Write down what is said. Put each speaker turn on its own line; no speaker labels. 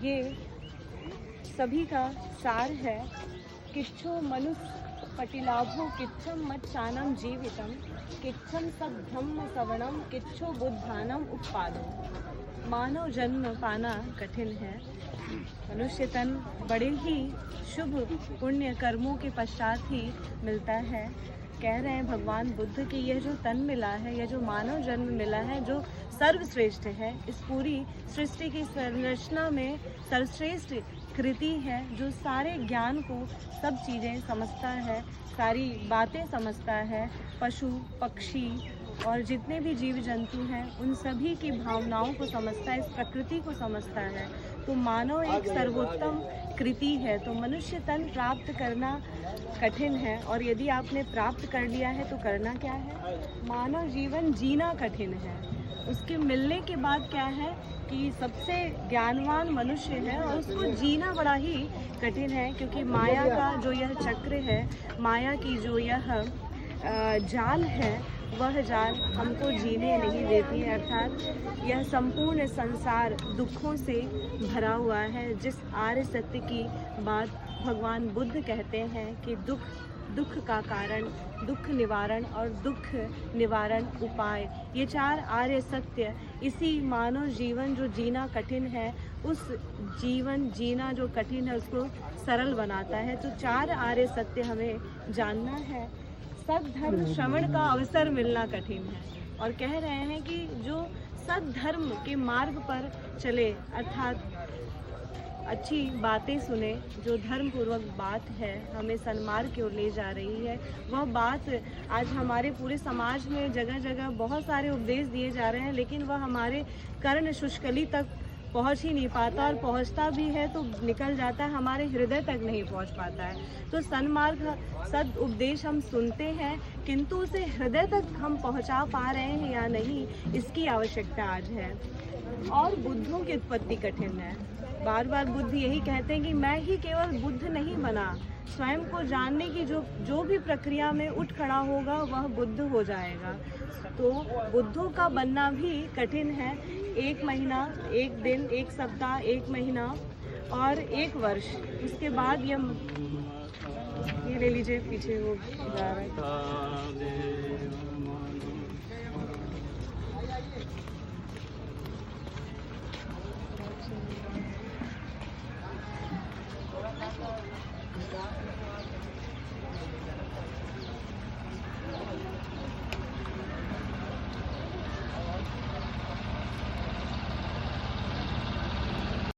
ये सभी का सार है। किच्छो मनुष्य पटिलाभो किच्छम मच्चानम जीवितम, किच्छम सद्धम्म सवणम, किच्छो बुद्धानम उत्पादो। मानव जन्म पाना कठिन है। मनुष्य तन बड़े ही शुभ पुण्य कर्मों के पश्चात ही मिलता है। कह रहे हैं भगवान बुद्ध कि यह जो तन मिला है, यह जो मानव जन्म मिला है, जो सर्वश्रेष्ठ है, इस पूरी सृष्टि की संरचना में सर्वश्रेष्ठ कृति है, जो सारे ज्ञान को, सब चीज़ें समझता है, सारी बातें समझता है, पशु पक्षी और जितने भी जीव जंतु हैं उन सभी की भावनाओं को समझता है, इस प्रकृति को समझता है। तो मानव एक सर्वोत्तम कृति है। तो मनुष्य तन प्राप्त करना कठिन है, और यदि आपने प्राप्त कर लिया है तो करना क्या है? मानव जीवन जीना कठिन है। उसके मिलने के बाद क्या है कि सबसे ज्ञानवान मनुष्य है और उसको जीना बड़ा ही कठिन है, क्योंकि माया का जो यह चक्र है, माया की जो यह जाल है, वह जाल हमको जीने नहीं देती है। अर्थात यह संपूर्ण संसार दुखों से भरा हुआ है। जिस आर्य सत्य की बात भगवान बुद्ध कहते हैं कि दुख का कारण, दुख निवारण और दुख निवारण उपाय, ये चार आर्य सत्य इसी मानव जीवन जो जीना कठिन है, उस जीवन जीना जो कठिन है उसको सरल बनाता है। तो चार आर्य सत्य हमें जानना है। सद्धर्म श्रवण का अवसर मिलना कठिन है, और कह रहे हैं कि जो सद्धर्म के मार्ग पर चले, अर्थात अच्छी बातें सुने, जो धर्म पूर्वक बात है, हमें सन्मार्ग की ओर ले जा रही है, वह बात आज हमारे पूरे समाज में जगह जगह बहुत सारे उपदेश दिए जा रहे हैं, लेकिन वह हमारे कर्ण शुष्कली तक पहुंच ही नहीं पाता, और पहुंचता भी है तो निकल जाता है, हमारे हृदय तक नहीं पहुंच पाता है। तो सन्मार्ग सद उपदेश हम सुनते हैं, किंतु उसे हृदय तक हम पहुंचा पा रहे हैं या नहीं, इसकी आवश्यकता आज है। और बुद्धों की उत्पत्ति कठिन है। बार बार बुद्ध यही कहते हैं कि मैं ही केवल बुद्ध नहीं बना, स्वयं को जानने की जो भी प्रक्रिया में उठ खड़ा होगा वह बुद्ध हो जाएगा। तो बुद्धों का बनना भी कठिन है। 1 महीना, 1 दिन, 1 सप्ताह, 1 महीना और 1 वर्ष, उसके बाद ये ले लीजिए, पीछे वो जा रहा है।